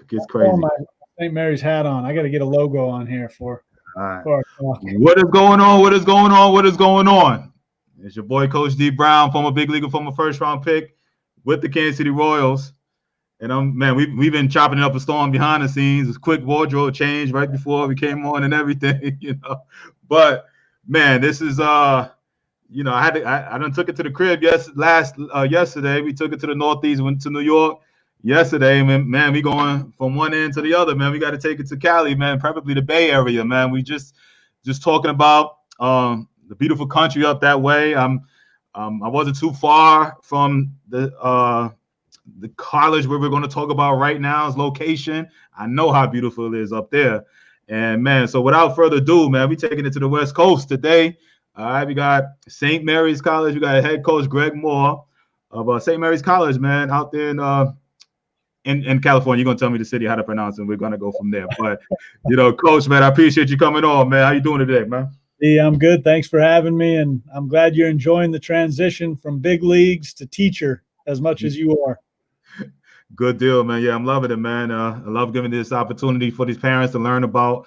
It's Oh, crazy. my St. Mary's hat on. I got to get a logo on here All right. for our talk. What is going on? What is going on? What is going on? It's your boy, Coach D Brown, former big leaguer, former first round pick with the Kansas City Royals. And man, we've been chopping it up a storm behind the scenes. It's quick wardrobe change right before we came on and everything, But man, this is I done took it to the crib yesterday. We took it to the Northeast, went to New York yesterday. Man, we going from one end to the other, man. We got to take it to Cali, man, preferably the Bay Area, man. We just talking about the beautiful country up that way. I wasn't too far from the college where we're going to talk about right now's location. I know how beautiful it is up there. And man, so without further ado, man, we taking it to the West Coast today. All right, we got St. Mary's College. We got head coach Greg Moore of St. Mary's College, man, out there in California. You're gonna tell me the city how to pronounce it. We're gonna go from there. But Coach, man, I appreciate you coming on, man. How you doing today, man? Yeah, I'm good. Thanks for having me, and I'm glad you're enjoying the transition from big leagues to teacher as much as you are. Good deal, man. Yeah, I'm loving it, man. I love giving this opportunity for these parents to learn about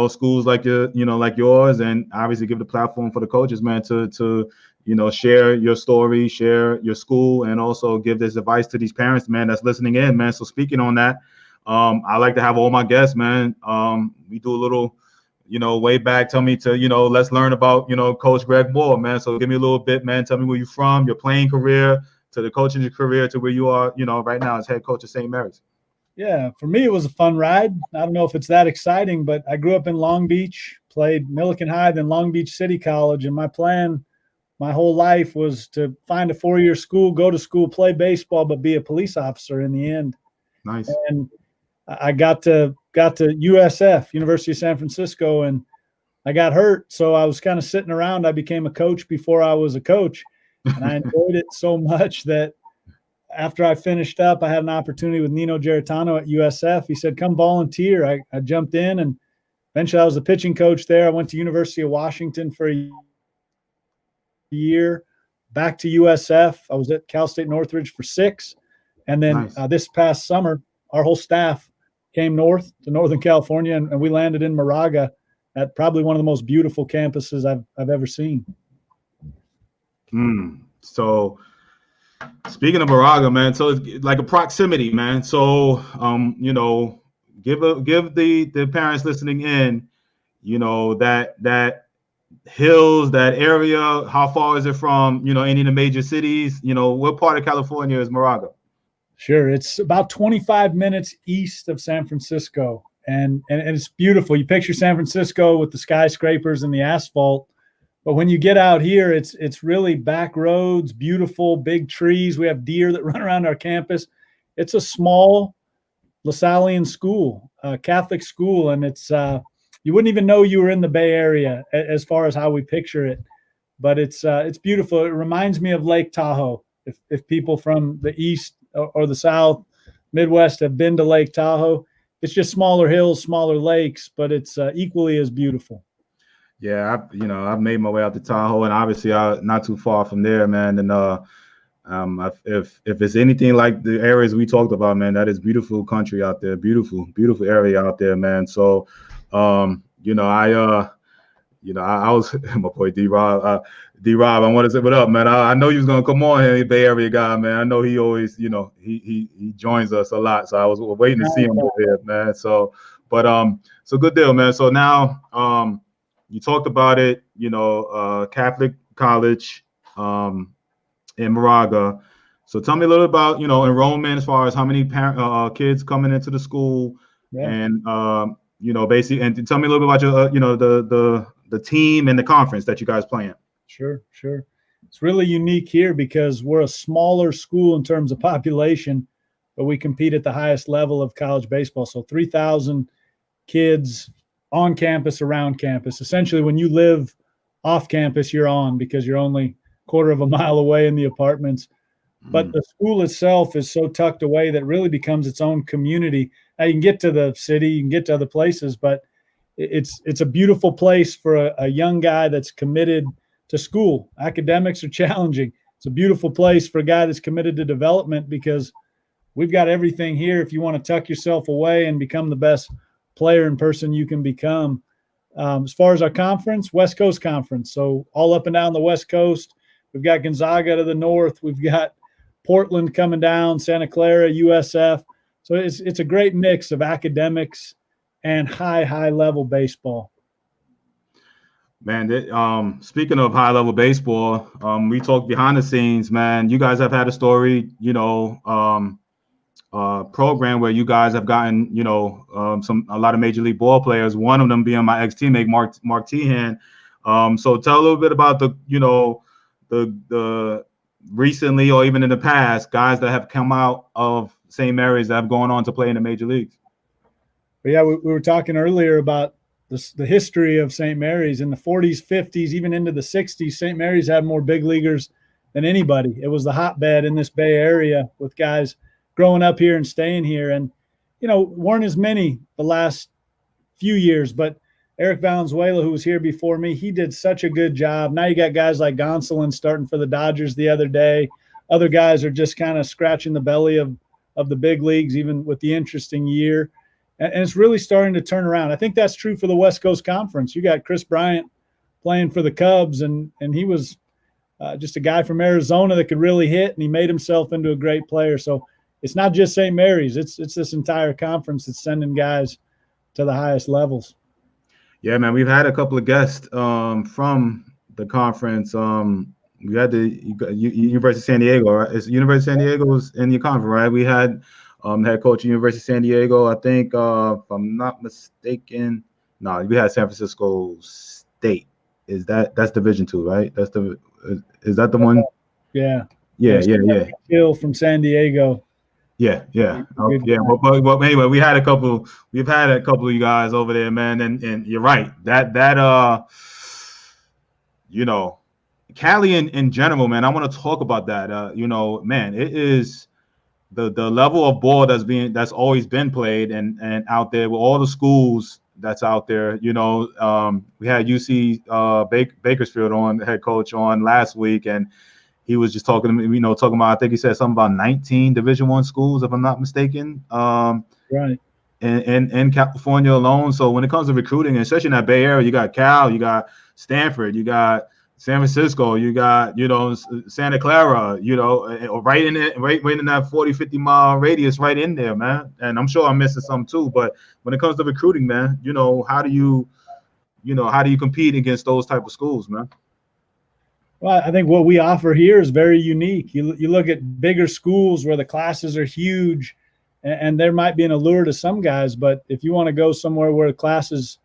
schools like like yours, and obviously give the platform for the coaches, man, to share your story, share your school, and also give this advice to these parents, man, that's listening in, man. So speaking on that, I like to have all my guests, man. We do a little, way back. Tell me to, let's learn about, Coach Greg Moore, man. So give me a little bit, man. Tell me where you're from, your playing career, to the coaching career, to where you are, right now as head coach of St. Mary's. Yeah, for me, it was a fun ride. I don't know if it's that exciting, but I grew up in Long Beach, played Milliken High, then Long Beach City College. And my plan my whole life was to find a 4-year school, go to school, play baseball, but be a police officer in the end. Nice. And I got to USF, University of San Francisco, and I got hurt. So I was kind of sitting around. I became a coach before I was a coach. And I enjoyed it so much that after I finished up, I had an opportunity with Nino Geritano at USF. He said, come volunteer. I jumped in, and eventually I was the pitching coach there. I went to University of Washington for a year, back to USF. I was at Cal State Northridge for 6. And then Nice. This past summer, our whole staff came north to Northern California, and we landed in Moraga at probably one of the most beautiful campuses I've ever seen. So speaking of Moraga, man, so it's like a proximity, man. So, give the parents listening in, that hills, that area. How far is it from, any of the major cities? What part of California is Moraga? Sure, it's about 25 minutes east of San Francisco, and it's beautiful. You picture San Francisco with the skyscrapers and the asphalt. But when you get out here, it's really back roads, beautiful, big trees. We have deer that run around our campus. It's a small LaSallian school, Catholic school, and it's you wouldn't even know you were in the Bay Area as far as how we picture it. But it's beautiful. It reminds me of Lake Tahoe. If people from the east or the south, Midwest have been to Lake Tahoe, it's just smaller hills, smaller lakes, but it's equally as beautiful. Yeah, I've made my way out to Tahoe, and obviously not too far from there, man. And if it's anything like the areas we talked about, man, that is beautiful country out there, beautiful area out there, man. So, I was my boy D-Rob. I want to say what up, man. I know you was gonna come on here, Bay Area guy, man. I know he always, he joins us a lot. So I was waiting to see him over here, man. So, but so good deal, man. So now, you talked about it, Catholic college in Moraga. So tell me a little about, enrollment as far as how many kids coming into the school, and basically, and tell me a little bit about your, the team and the conference that you guys play in. Sure. It's really unique here because we're a smaller school in terms of population, but we compete at the highest level of college baseball. So 3,000 kids on campus, around campus. Essentially, when you live off campus, you're on because you're only a quarter of a mile away in the apartments. But the school itself is so tucked away that it really becomes its own community. Now, you can get to the city, you can get to other places, but it's a beautiful place for a young guy that's committed to school. Academics are challenging. It's a beautiful place for a guy that's committed to development because we've got everything here if you want to tuck yourself away and become the best player and person you can become. As far as our conference, West Coast Conference, so all up and down the West Coast. We've got Gonzaga to the north. We've got Portland coming down, Santa Clara, USF. So it's a great mix of academics and high level baseball. Man, speaking of high level baseball, we talked behind the scenes, man. You guys have had a story, program where you guys have gotten, a lot of major league ball players. One of them being my ex-teammate, Mark Tehan. So tell a little bit about the recently or even in the past guys that have come out of St. Mary's that have gone on to play in the major leagues. But yeah, we were talking earlier about the history of St. Mary's in the 40s, 50s, even into the 60s. St. Mary's had more big leaguers than anybody. It was the hotbed in this Bay Area with guys growing up here and staying here. And, weren't as many the last few years, but Eric Valenzuela, who was here before me, he did such a good job. Now you got guys like Gonsolin starting for the Dodgers the other day. Other guys are just kind of scratching the belly of the big leagues, even with the interesting year. And it's really starting to turn around. I think that's true for the West Coast Conference. You got Chris Bryant playing for the Cubs, and he was just a guy from Arizona that could really hit, and he made himself into a great player. So it's not just St. Mary's. It's this entire conference that's sending guys to the highest levels. Yeah, man, we've had a couple of guests from the conference. We had the University of San Diego, right? It's University of San Diego's in your conference, right? We had head coach of University of San Diego. I think, if I'm not mistaken, no, we had San Francisco State. That's Division II, right? Is that the one? Yeah. Hill from San Diego. Yeah. But anyway, we've had a couple of you guys over there, man, and you're right. That Cali in general, man, I want to talk about that. Man, it is the level of ball that's always been played and out there with all the schools that's out there. We had UC Bakersfield on, the head coach, on last week, and he was just talking to me, talking about, I think he said something about 19 Division I schools, if I'm not mistaken. Right. In California alone. So when it comes to recruiting, especially in that Bay Area, you got Cal, you got Stanford, you got San Francisco, you got, Santa Clara, right in it, right in that 40, 50 mile radius, right in there, man. And I'm sure I'm missing some too. But when it comes to recruiting, man, how do you compete against those type of schools, man? Well, I think what we offer here is very unique. You look at bigger schools where the classes are huge, and there might be an allure to some guys, but if you want to go somewhere where the class is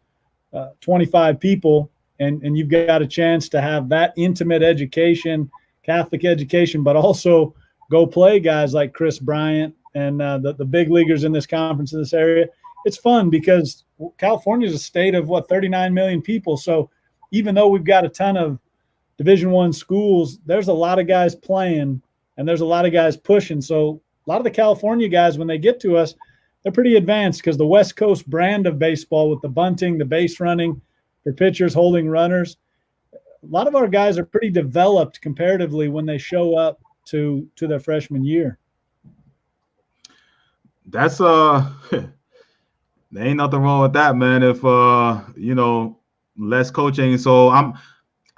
25 people and you've got a chance to have that intimate education, Catholic education, but also go play guys like Chris Bryant and the big leaguers in this conference in this area, it's fun because California is a state of 39 million people. So even though we've got a ton of Division I schools, there's a lot of guys playing and there's a lot of guys pushing. So a lot of the California guys, when they get to us, they're pretty advanced because the West Coast brand of baseball with the bunting, the base running for pitchers holding runners, a lot of our guys are pretty developed comparatively when they show up to their freshman year. That's there ain't nothing wrong with that, man. If less coaching. So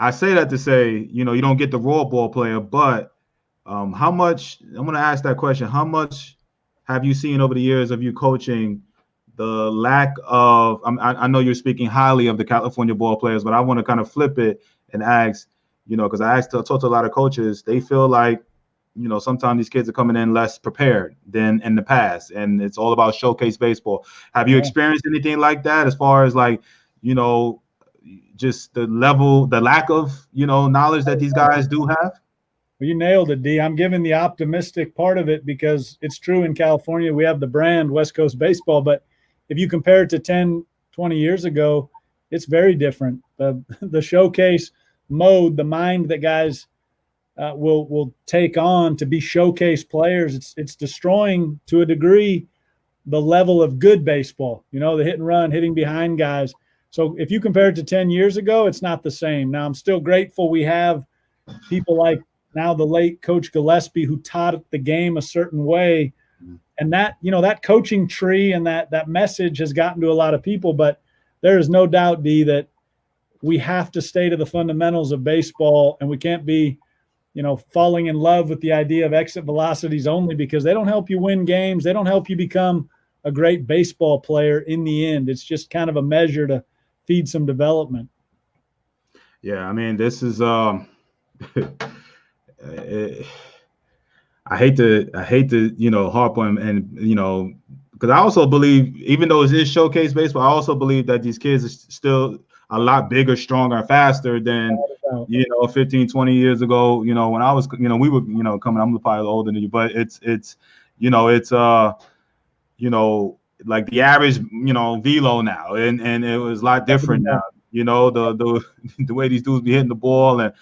I say that to say, you don't get the raw ball player, but how much, I'm going to ask that question, how much have you seen over the years of you coaching the lack of, I know you're speaking highly of the California ball players, but I want to kind of flip it and ask, because I talk to a lot of coaches, they feel like, sometimes these kids are coming in less prepared than in the past, and it's all about showcase baseball. Have you experienced anything like that as far as just the lack of, knowledge that these guys do have? Well, you nailed it, D. I'm giving the optimistic part of it because it's true in California. We have the brand West Coast baseball, but if you compare it to 10, 20 years ago, it's very different. The showcase mode, the mind that guys will take on to be showcase players, it's destroying to a degree the level of good baseball, the hit and run, hitting behind guys. So if you compare it to 10 years ago, it's not the same. Now, I'm still grateful we have people like now the late Coach Gillespie who taught the game a certain way. And that, that coaching tree and that message has gotten to a lot of people, but there is no doubt, D, that we have to stay to the fundamentals of baseball, and we can't be, falling in love with the idea of exit velocities only, because they don't help you win games. They don't help you become a great baseball player in the end. It's just kind of a measure to feed some development. Yeah, I mean, this is I hate to harp on, and because I also believe, even though it is showcase baseball, I also believe that these kids are still a lot bigger, stronger, and faster than 15, 20 years ago. When I was, we were, coming. I'm probably older than you, but it's like the average, velo now, and it was a lot different now. The way these dudes be hitting the ball, and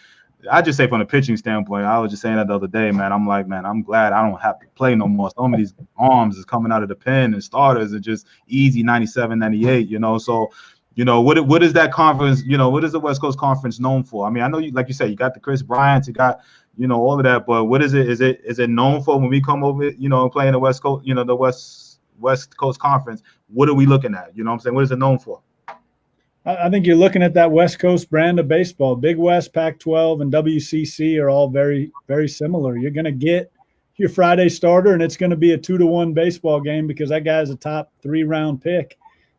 I just say from the pitching standpoint, I was just saying that the other day, man. I'm like, man, I'm glad I don't have to play no more. Some of these arms is coming out of the pen, and starters are just easy 97, 98. So, what is that conference? What is the West Coast Conference known for? I mean, I know you, like you said, you got the Chris Bryants, you got, all of that, but what is it? Is it known for when we come over, and play in the West Coast, the West Coast Conference? What are we looking at? You know what I'm saying? What is it known for? I think you're looking at that West Coast brand of baseball. Big West, Pac-12, and WCC are all very, very similar. You're going to get your Friday starter, and it's going to be a 2-1 baseball game because that guy's a top 3-round pick.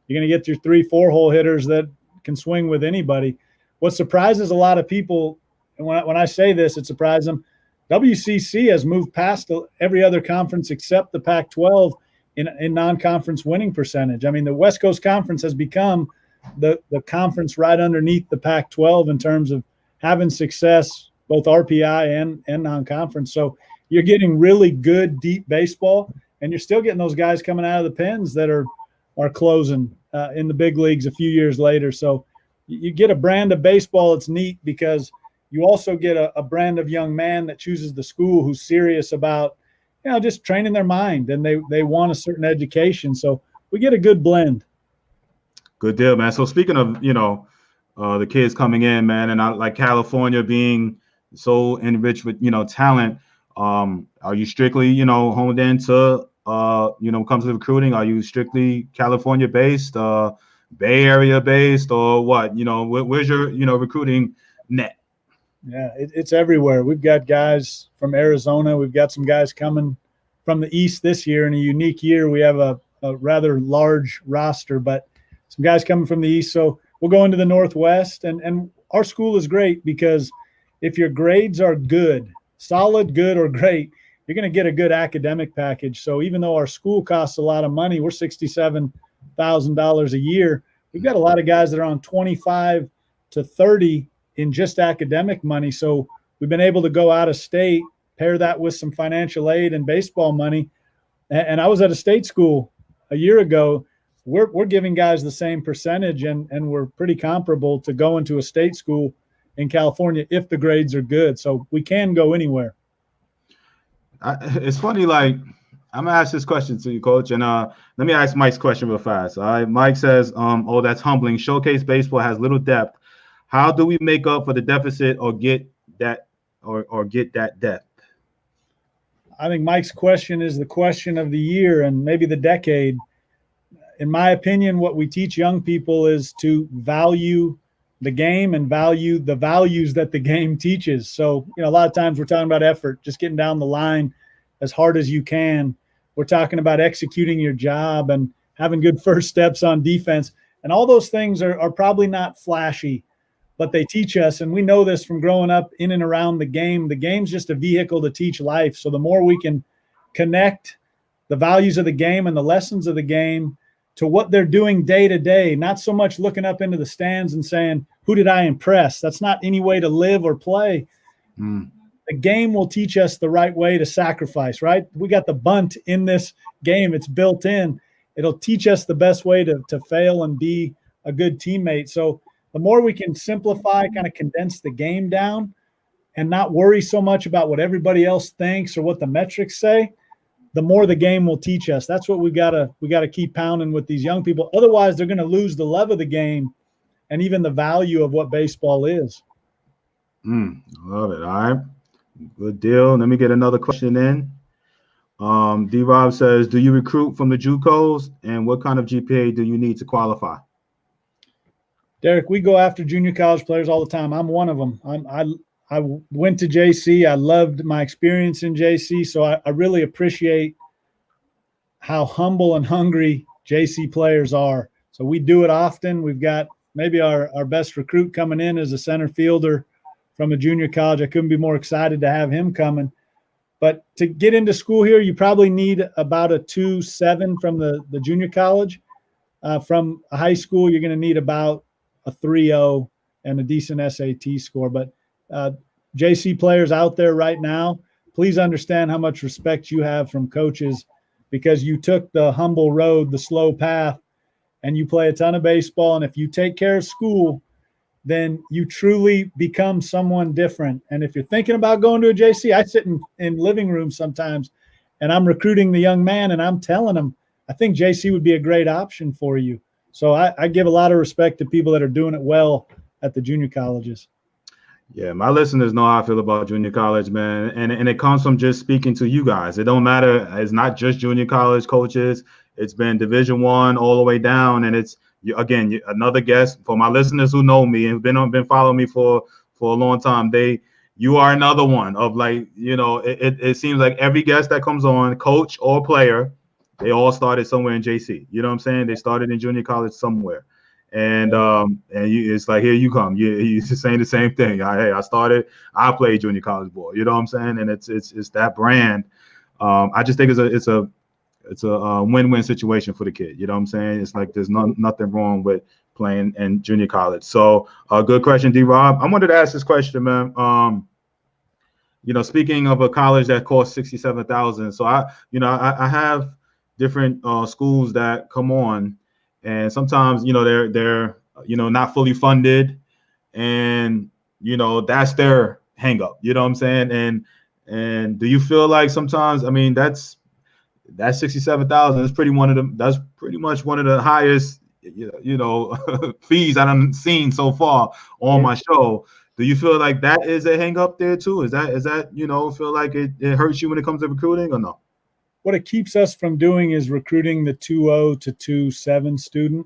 You're going to get your 3-4 hole hitters that can swing with anybody. What surprises a lot of people, and when I say this, it surprises them, WCC has moved past every other conference except the Pac-12 in non-conference winning percentage. I mean, the West Coast Conference has become the conference right underneath the Pac-12 in terms of having success, both RPI and non-conference. So you're getting really good, deep baseball, and you're still getting those guys coming out of the pens that are closing in the big leagues a few years later. So you get a brand of baseball that's neat because you also get a brand of young man that chooses the school who's serious about, just training their mind, and they want a certain education. So we get a good blend. Good deal, man. So speaking of, the kids coming in, man, and I like California being so enriched with, talent. Are you strictly, honed into, when it comes to recruiting? Are you strictly California based, Bay Area based, or what? Where's your, recruiting net? Yeah, it's everywhere. We've got guys from Arizona. We've got some guys coming from the East this year. In a unique year, we have a rather large roster, but some guys coming from the East. So we'll go into the Northwest, and our school is great because if your grades are good, solid, good, or great, you're going to get a good academic package. So even though our school costs a lot of money, we're $67,000 a year. We've got a lot of guys that are on 25 to 30 in just academic money. So we've been able to go out of state, pair that with some financial aid and baseball money. And I was at a state school a year ago. We're giving guys the same percentage, and we're pretty comparable to going to a state school in California if the grades are good. So we can go anywhere. It's funny, like, I'm gonna ask this question to you, Coach, and let me ask Mike's question real fast. All right, Mike says, "Oh, that's humbling. Showcase baseball has little depth. How do we make up for the deficit or get that depth?" I think Mike's question is the question of the year and maybe the decade. In my opinion, what we teach young people is to value the game and value the values that the game teaches. So, a lot of times we're talking about effort, just getting down the line as hard as you can. We're talking about executing your job and having good first steps on defense. And all those things are probably not flashy, but they teach us. And we know this from growing up in and around the game. The game's just a vehicle to teach life. So the more we can connect the values of the game and the lessons of the game to what they're doing day to day, not so much looking up into the stands and saying, who did I impress? That's not any way to live or play. The game will teach us the right way to sacrifice, right? We got the bunt in this game. It's built in. It'll teach us the best way to fail and be a good teammate. So the more we can simplify, kind of condense the game down and not worry so much about what everybody else thinks or what the metrics say, the more the game will teach us. That's what we gotta keep pounding with these young people. Otherwise, they're going to lose the love of the game and even the value of what baseball is. Love it. All right, good deal. Let me get another question in. D-Rob says, do you recruit from the JUCOs, and what kind of GPA do you need to qualify? Derrick, we go after junior college players all the time. I'm one of them. I went to JC. I loved my experience in JC, so I really appreciate how humble and hungry JC players are. So we do it often. We've got maybe our best recruit coming in as a center fielder from a junior college. I couldn't be more excited to have him coming. But to get into school here, you probably need about a 2.7 from the junior college. From a high school, you're going to need about a 3.0 and a decent SAT score. But JC players out there right now, please understand how much respect you have from coaches, because you took the humble road, the slow path, and you play a ton of baseball. And if you take care of school, then you truly become someone different. And if you're thinking about going to a JC, I sit in living rooms sometimes and I'm recruiting the young man and I'm telling him, I think JC would be a great option for you. So I give a lot of respect to people that are doing it well at the junior colleges. Yeah, my listeners know how I feel about junior college, man. And it comes from just speaking to you guys. It don't matter. It's not just junior college coaches. It's been Division I all the way down. And it's, again, another guest for my listeners who know me and been following me for a long time. You are another one of, like, it seems like every guest that comes on, coach or player, they all started somewhere in JC. You know what I'm saying? They started in junior college somewhere. And it's like, here you come. You're saying the same thing. I played junior college ball. You know what I'm saying? And it's that brand. I just think it's a win-win situation for the kid. You know what I'm saying? It's like there's nothing wrong with playing in junior college. So good question, D-Rob. I wanted to ask this question, man. Speaking of a college that costs $67,000, so I have different schools that come on, and sometimes they're not fully funded, and that's their hang up. You know what I'm saying? And do you feel like sometimes, I mean, that's 67,000 is that's pretty much one of the highest fees I've seen so far on my show. Do you feel like that is a hang up there too? Is that feel like it hurts you when it comes to recruiting, or no? What it keeps us from doing is recruiting the 2.0 to 2.7 student.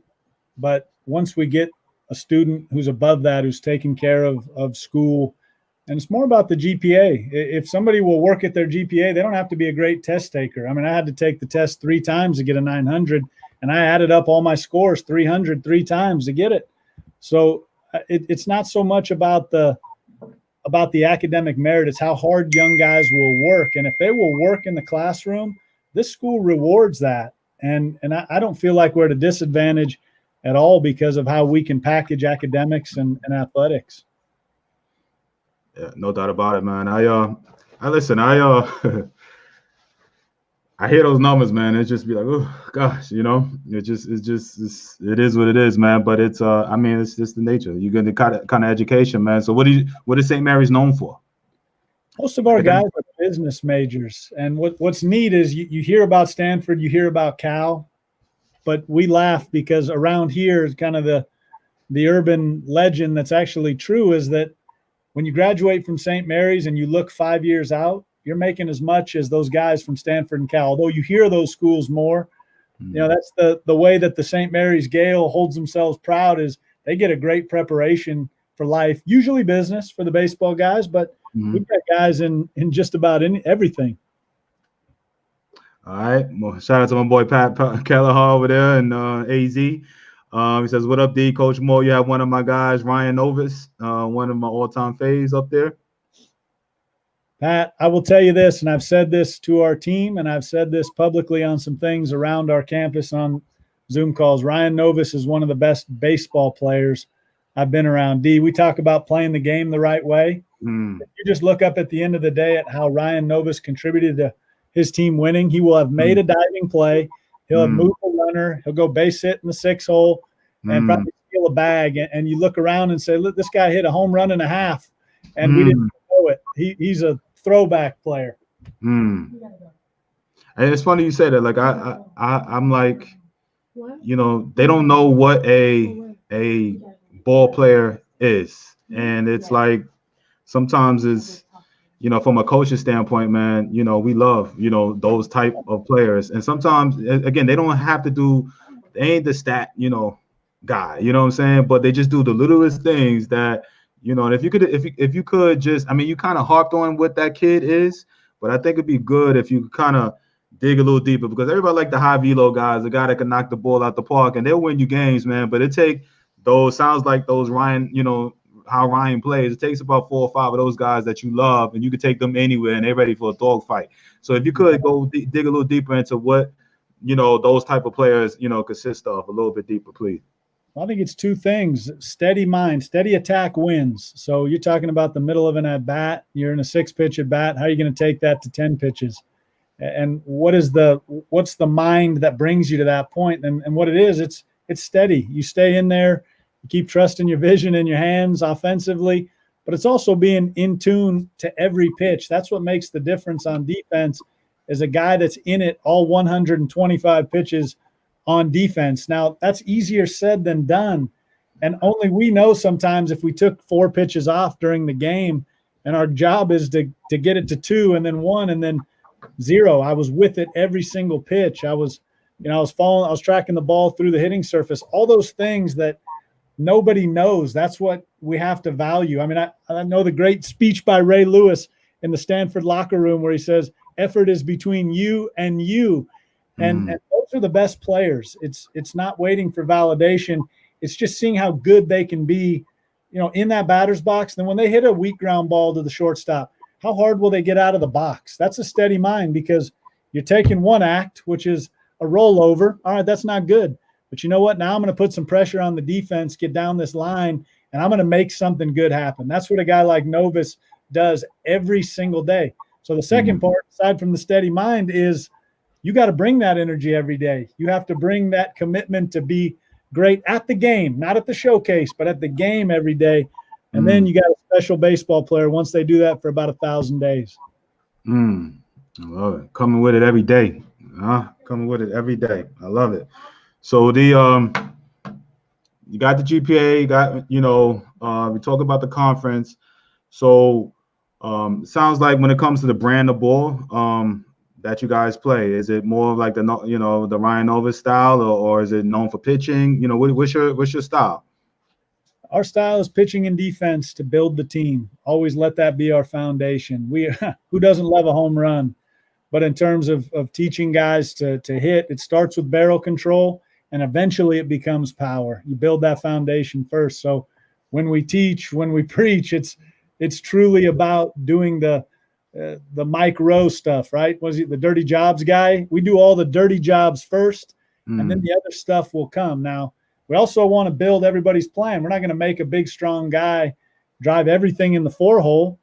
But once we get a student who's above that, who's taking care of school, and it's more about the GPA. If somebody will work at their GPA, they don't have to be a great test taker. I mean, I had to take the test 3 times to get a 900, and I added up all my scores 300 3 times to get it. So it's not so much about the academic merit. It's how hard young guys will work. And if they will work in the classroom, this school rewards that. And I don't feel like we're at a disadvantage at all because of how we can package academics and athletics. Yeah, no doubt about it, man. I listen. I hear those numbers, man. It just be like, oh gosh, it is what it is, man. But it's it's just the nature. You get the kind of education, man. So what is St. Mary's known for? Most of our guys are business majors, and what's neat is you hear about Stanford, you hear about Cal, but we laugh because around here is kind of the urban legend that's actually true, is that when you graduate from St. Mary's and you look 5 years out, you're making as much as those guys from Stanford and Cal. Although you hear those schools more, that's the way that the St. Mary's Gale holds themselves proud, is they get a great preparation for life, usually business for the baseball guys, but we've got guys in just about everything. All right. Well, shout out to my boy Pat Kelleher over there in AZ. He says, what up, D? Coach Moore, you have one of my guys, Ryan Novis, one of my all-time faves up there. Pat, I will tell you this, and I've said this to our team, and I've said this publicly on some things around our campus on Zoom calls. Ryan Novis is one of the best baseball players I've been around. D, we talk about playing the game the right way. If you just look up at the end of the day at how Ryan Novis contributed to his team winning, he will have made a diving play. He'll have moved a runner. He'll go base hit in the 6 hole and probably steal a bag. And you look around and say, look, this guy hit a home run and a half, and we didn't know it. He's a throwback player. And it's funny you say that. Like I'm like, they don't know what a ball player is, and it's like sometimes from a coach's standpoint, man, we love, those type of players. And sometimes, again, they don't have to they ain't the stat, guy, you know what I'm saying? But they just do the littlest things that, and if you could just, I mean, you kind of harped on what that kid is, but I think it'd be good if you kind of dig a little deeper, because everybody like the high velo guys, the guy that can knock the ball out the park, and they'll win you games, man. But it take sounds like those Ryan, how Ryan plays. It takes about 4 or 5 of those guys that you love, and you can take them anywhere, and they're ready for a dogfight. So if you could go dig a little deeper into what, those type of players, consist of a little bit deeper, please. I think it's 2 things. Steady mind, steady attack wins. So you're talking about the middle of an at-bat. You're in a 6-pitch at-bat. How are you going to take that to 10 pitches? And what's the mind that brings you to that point? And what it is, it's steady. You stay in there, you keep trusting your vision in your hands offensively, but it's also being in tune to every pitch. That's what makes the difference on defense, is a guy that's in it all 125 pitches on defense. Now, that's easier said than done. And only we know sometimes if we took 4 pitches off during the game, and our job is to get it to 2 and then 1 and then 0. I was with it every single pitch. I was tracking the ball through the hitting surface, all those things that nobody knows. That's what we have to value. I mean, I know the great speech by Ray Lewis in the Stanford locker room where he says, effort is between you and you. And those are the best players. It's not waiting for validation. It's just seeing how good they can be, in that batter's box. Then when they hit a weak ground ball to the shortstop, how hard will they get out of the box? That's a steady mind, because you're taking one act, which is a rollover. All right, that's not good. But you know what? Now I'm going to put some pressure on the defense, get down this line, and I'm going to make something good happen. That's what a guy like Novis does every single day. So the second part, aside from the steady mind, is you got to bring that energy every day. You have to bring that commitment to be great at the game, not at the showcase, but at the game every day. And then you got a special baseball player once they do that for about 1,000 days. I love it. Coming with it every day. Coming with it every day. I love it. So you got the GPA, you got, we talk about the conference. So sounds like when it comes to the brand of ball that you guys play, is it more like the Ryan Novis style, or is it known for pitching? What's your style? Our style is pitching and defense to build the team. Always let that be our foundation. Who doesn't love a home run? But in terms of teaching guys to hit, it starts with barrel control, and eventually it becomes power. You build that foundation first. So when we teach, when we preach, it's truly about doing the Mike Rowe stuff, right? Was he the dirty jobs guy? We do all the dirty jobs first, and then the other stuff will come. Now, we also want to build everybody's plan. We're not going to make a big, strong guy drive everything in the 4-hole,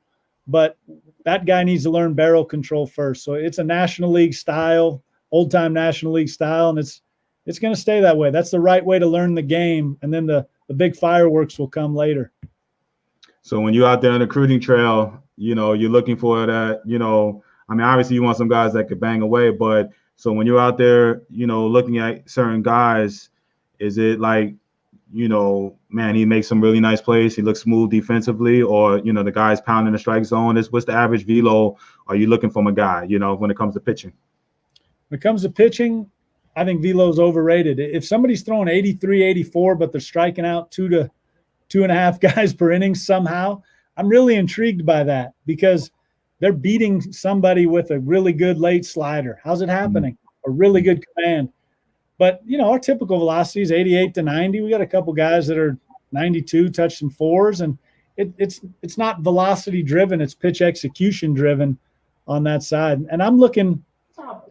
but that guy needs to learn barrel control first. So it's a National League style, old-time National League style, and it's going to stay that way. That's the right way to learn the game, and then the big fireworks will come later. So when you're out there on the recruiting trail, you're looking for that, I mean, obviously you want some guys that could bang away, but so when you're out there, looking at certain guys, is it like, man, he makes some really nice plays, he looks smooth defensively, or, the guy's pounding the strike zone? What's the average velo are you looking from a guy, when it comes to pitching? When it comes to pitching, I think velo is overrated. If somebody's throwing 83, 84, but they're striking out 2 to 2.5 guys per inning somehow, I'm really intrigued by that, because they're beating somebody with a really good late slider. How's it happening? A really good command. But, our typical velocity is 88 to 90. We got a couple guys that are 92, touch some 4s, and it's not velocity driven. It's pitch execution driven on that side. And I'm looking for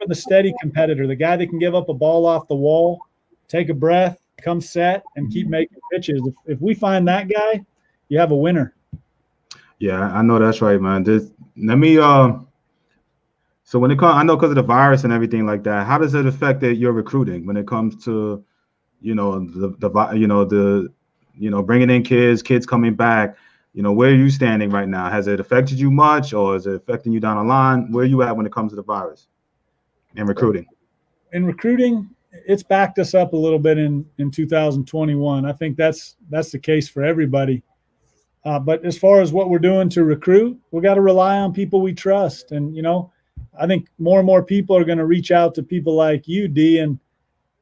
the steady competitor, the guy that can give up a ball off the wall, take a breath, come set, and keep making pitches. If we find that guy, you have a winner. Yeah, I know that's right, man. So when it comes, I know because of the virus and everything like that, how does it affect your recruiting when it comes to, bringing in kids coming back? Where are you standing right now? Has it affected you much, or is it affecting you down the line? Where are you at when it comes to the virus and recruiting? In recruiting, it's backed us up a little bit in 2021. I think that's the case for everybody. But as far as what we're doing to recruit, we got to rely on people we trust. And, I think more and more people are going to reach out to people like you, D, and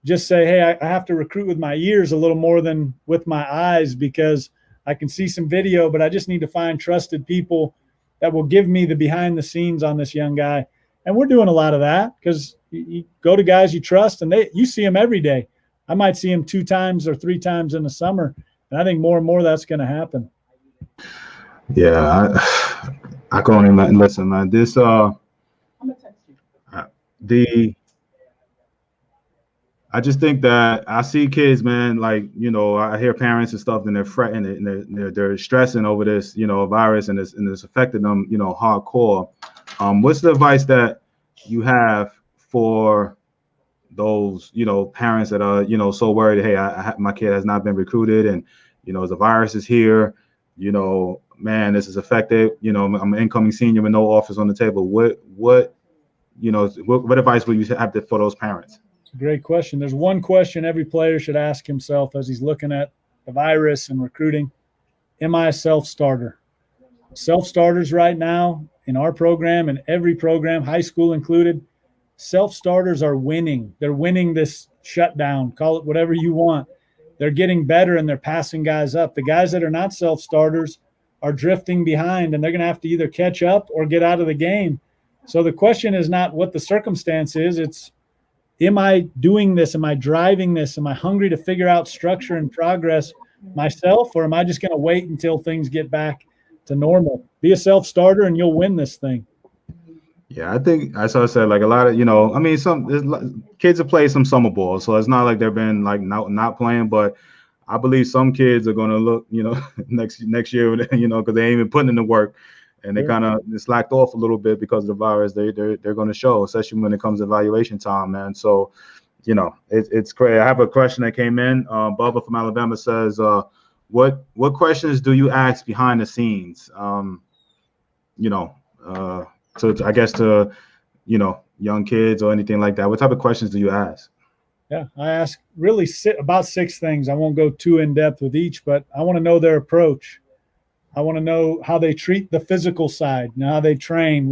just say, hey, I have to recruit with my ears a little more than with my eyes, because I can see some video, but I just need to find trusted people that will give me the behind the scenes on this young guy. And we're doing a lot of that, because you go to guys you trust, and you see them every day. I might see them 2 times or 3 times in the summer. And I think more and more that's going to happen. Yeah, I can only listen, man. This I just think that I see kids, man, like, I hear parents and stuff, and they're fretting and they're stressing over this, virus, and it's affecting them, hardcore. What's the advice that you have for those, parents that are, so worried, hey, my kid has not been recruited, and, the virus is here, man, this is affected, I'm an incoming senior with no offers on the table. What advice would you have for those parents? It's a great question. There's one question every player should ask himself as he's looking at the virus and recruiting. Am I a self-starter? Self-starters right now in our program and every program, high school included, self-starters are winning. They're winning this shutdown. Call it whatever you want. They're getting better, and they're passing guys up. The guys that are not self-starters are drifting behind, and they're going to have to either catch up or get out of the game. So the question is not what the circumstance is. It's, am I doing this? Am I driving this? Am I hungry to figure out structure and progress myself, or am I just going to wait until things get back to normal? Be a self-starter and you'll win this thing. Yeah, I think, as I said, like a lot of, some kids have played some summer ball, so it's not like they've been like not playing, but I believe some kids are going to look, next year, because they ain't even putting in the work, and they kind of slacked off a little bit because of the virus. They're going to show, especially when it comes to evaluation time, man. So, it's crazy. I have a question that came in. Bubba from Alabama says, what questions do you ask behind the scenes? So I guess to, young kids or anything like that, what type of questions do you ask? Yeah, I ask really about 6 things. I won't go too in depth with each, but I want to know their approach. I want to know how they treat the physical side, how they train,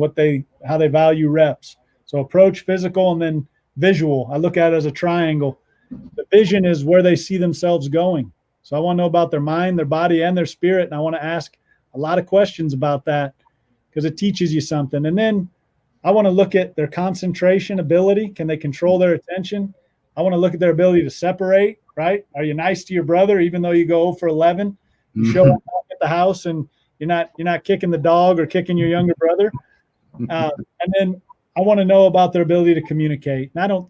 how they value reps. So approach, physical, and then visual. I look at it as a triangle. The vision is where they see themselves going. So I want to know about their mind, their body, and their spirit. And I want to ask a lot of questions about that, because it teaches you something. And then I want to look at their concentration ability. Can they control their attention? I want to look at their ability to separate, right? Are you nice to your brother even though you go 0 for 11? You show up at the house and you're not kicking the dog or kicking your younger brother. And then I want to know about their ability to communicate. And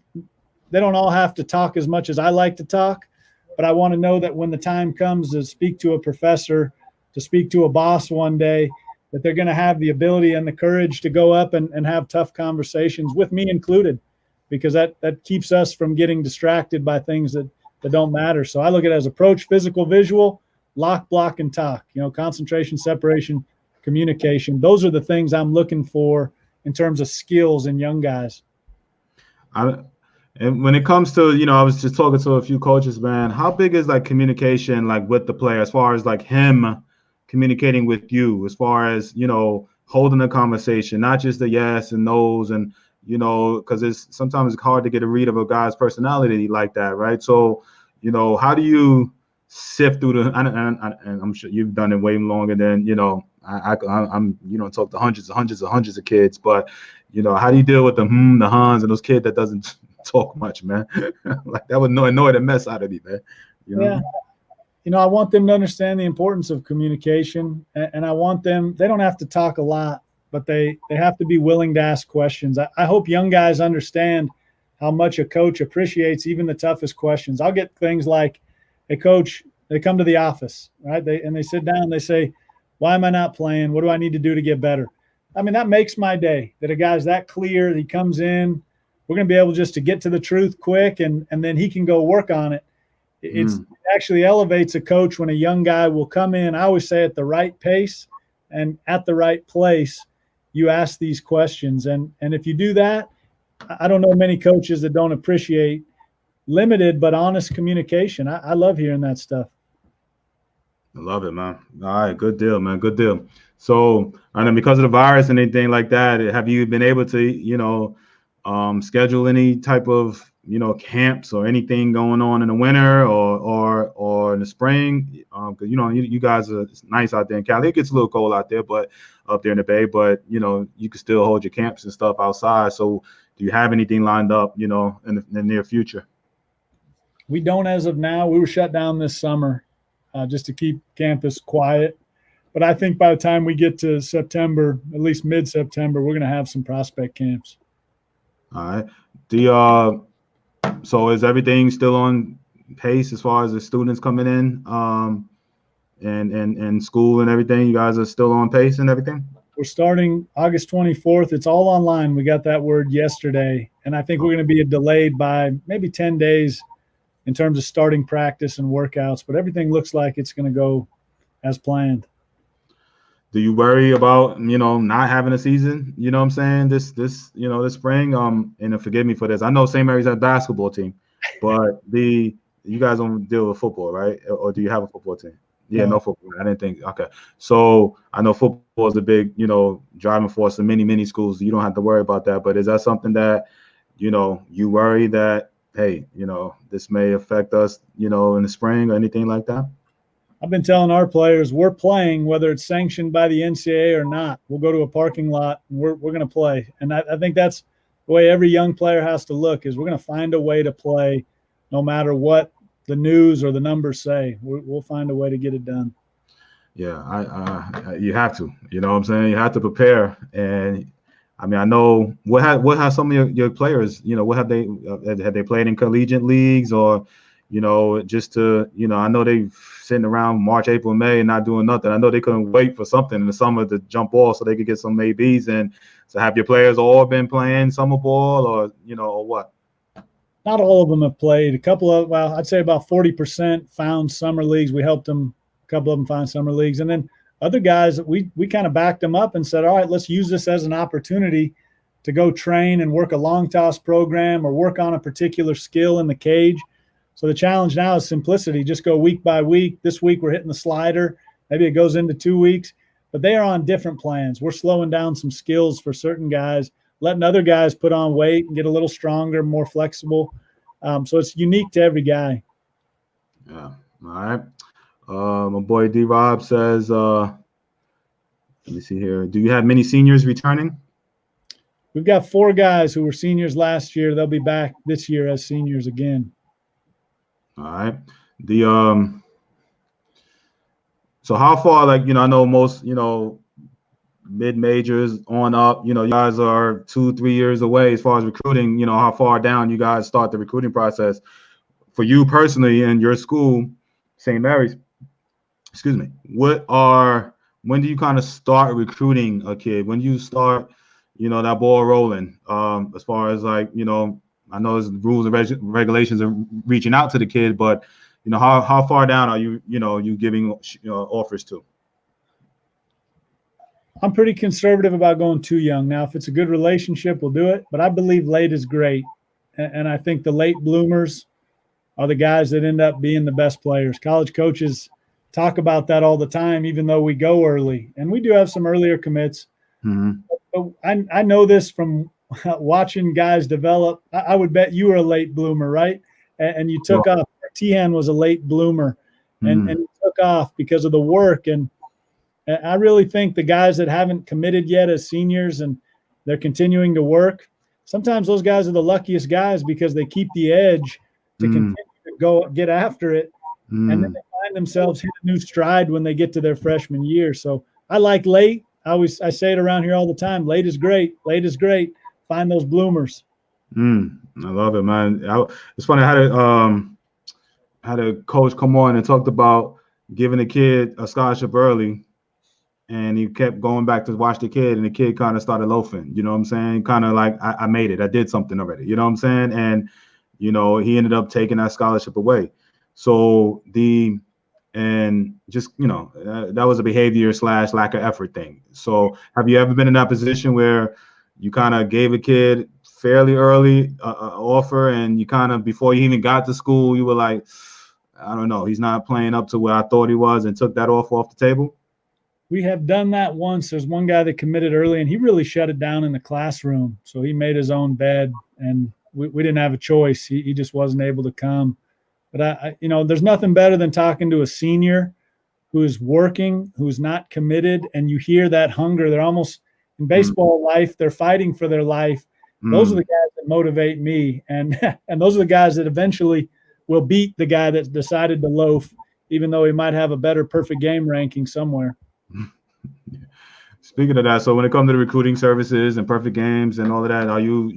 they don't all have to talk as much as I like to talk, but I want to know that when the time comes to speak to a professor, to speak to a boss one day, that they're going to have the ability and the courage to go up and have tough conversations, with me included, because that keeps us from getting distracted by things that don't matter. So I look at it as approach, physical, visual, lock, block, and talk, concentration, separation, communication. Those are the things I'm looking for in terms of skills in young guys. And when it comes to, I was just talking to a few coaches, man, how big is like communication, like with the player, as far as like him communicating with you, as far as, holding a conversation, not just the yes and no's, and, because sometimes it's hard to get a read of a guy's personality like that, right? So, how do you sift through and I'm sure you've done it way longer than, I'm talk to hundreds of kids, but, how do you deal with the huns and those kids that doesn't talk much, man? Like that would annoy the mess out of me, man. Yeah. I want them to understand the importance of communication, and I want them, they don't have to talk a lot, but they have to be willing to ask questions. I hope young guys understand how much a coach appreciates even the toughest questions. I'll get things like, hey, coach, they come to the office, right? They sit down, they say, why am I not playing? What do I need to do to get better? I mean, that makes my day, that a guy's that clear. He comes in, we're going to be able just to get to the truth quick, and then he can go work on it. It actually elevates a coach when a young guy will come in, I always say, at the right pace and at the right place. You ask these questions. And if you do that, I don't know many coaches that don't appreciate limited but honest communication. I love hearing that stuff. I love it, man. All right, good deal, man. Good deal. So, and then because of the virus and anything like that, have you been able to, schedule any type of, camps or anything going on in the winter or in the spring? Because you guys are, it's nice out there in Cali. It gets a little cold out there, but up there in the Bay, but you can still hold your camps and stuff outside. So, do you have anything lined up, in the near future? We don't as of now. We were shut down this summer just to keep campus quiet. But I think by the time we get to September, at least mid-September, we're going to have some prospect camps. All right. So is everything still on pace as far as the students coming in, and school and everything? You guys are still on pace and everything? We're starting August 24th. It's all online. We got that word yesterday. And I think we're going to be delayed by maybe 10 days in terms of starting practice and workouts. But everything looks like it's going to go as planned. Do you worry about, not having a season, you know what I'm saying, this spring? And forgive me for this. I know St. Mary's has a basketball team, but you guys don't deal with football, right? Or do you have a football team? Yeah, no football. I didn't think. Okay. So I know football is a big, driving force in many schools. You don't have to worry about that. But is that something that, you worry that, hey, this may affect us, in the spring or anything like that? I've been telling our players we're playing whether it's sanctioned by the NCAA or not. We'll go to a parking lot and we're going to play. And I think that's the way every young player has to look, is we're going to find a way to play no matter what the news or the numbers say. We'll find a way to get it done. Yeah, you have to. You know what I'm saying? You have to prepare. And I mean, I know what have some of your players, what have they played in collegiate leagues or, just to, I know they sitting around March, April, May and not doing nothing. I know they couldn't wait for something in the summer to jump off so they could get some ABs. And so have your players all been playing summer ball or, or what? Not all of them have played. A couple of, well, I'd say about 40% found summer leagues. We helped them, a couple of them find summer leagues. And then other guys, we kind of backed them up and said, all right, let's use this as an opportunity to go train and work a long toss program or work on a particular skill in the cage. So the challenge now is simplicity. Just go week by week. This week we're hitting the slider. Maybe it goes into 2 weeks. But they are on different plans. We're slowing down some skills for certain guys, letting other guys put on weight and get a little stronger, more flexible. So it's unique to every guy. Yeah. All right. My boy D-Rob says, let me see here. Do you have many seniors returning? We've got 4 guys who were seniors last year. They'll be back this year as seniors again. All right. So how far, I know most, mid majors on up, you guys are 2-3 years away as far as recruiting, how far down you guys start the recruiting process for you personally and your school, St. Mary's, excuse me. When do you kind of start recruiting a kid? When do you start, that ball rolling, as far as I know there's rules and regulations of reaching out to the kid, but how far down are you giving offers to? I'm pretty conservative about going too young. Now, if it's a good relationship, we'll do it. But I believe late is great, and I think the late bloomers are the guys that end up being the best players. College coaches talk about that all the time, even though we go early, and we do have some earlier commits. Mm-hmm. But I know this from watching guys develop. I would bet you were a late bloomer, right? And you took off. Tihan was a late bloomer, and he took off because of the work. And I really think the guys that haven't committed yet as seniors and they're continuing to work, sometimes those guys are the luckiest guys because they keep the edge to continue to go get after it. And then they find themselves hit a new stride when they get to their freshman year. So I like late. I say it around here all the time. Late is great. Late is great. Find those bloomers. I love it, man. It's funny. I had a coach come on and talked about giving a kid a scholarship early, and he kept going back to watch the kid, and the kid kind of started loafing. You know what I'm saying? Kind of like I made it. I did something already. You know what I'm saying? And he ended up taking that scholarship away. So that was a behavior / lack of effort thing. So have you ever been in that position where you kind of gave a kid fairly early offer, and you kind of, before you even got to school, you were like, I don't know, he's not playing up to where I thought he was and took that off the table? We have done that once. There's one guy that committed early, and he really shut it down in the classroom. So he made his own bed, and we didn't have a choice. He just wasn't able to come. But there's nothing better than talking to a senior who is working, who's not committed, and you hear that hunger. They're almost in baseball life. They're fighting for their life. Those are the guys that motivate me, and those are the guys that eventually will beat the guy that decided to loaf, even though he might have a better perfect game ranking somewhere. Speaking of that, so when it comes to the recruiting services and perfect games and all of that, are you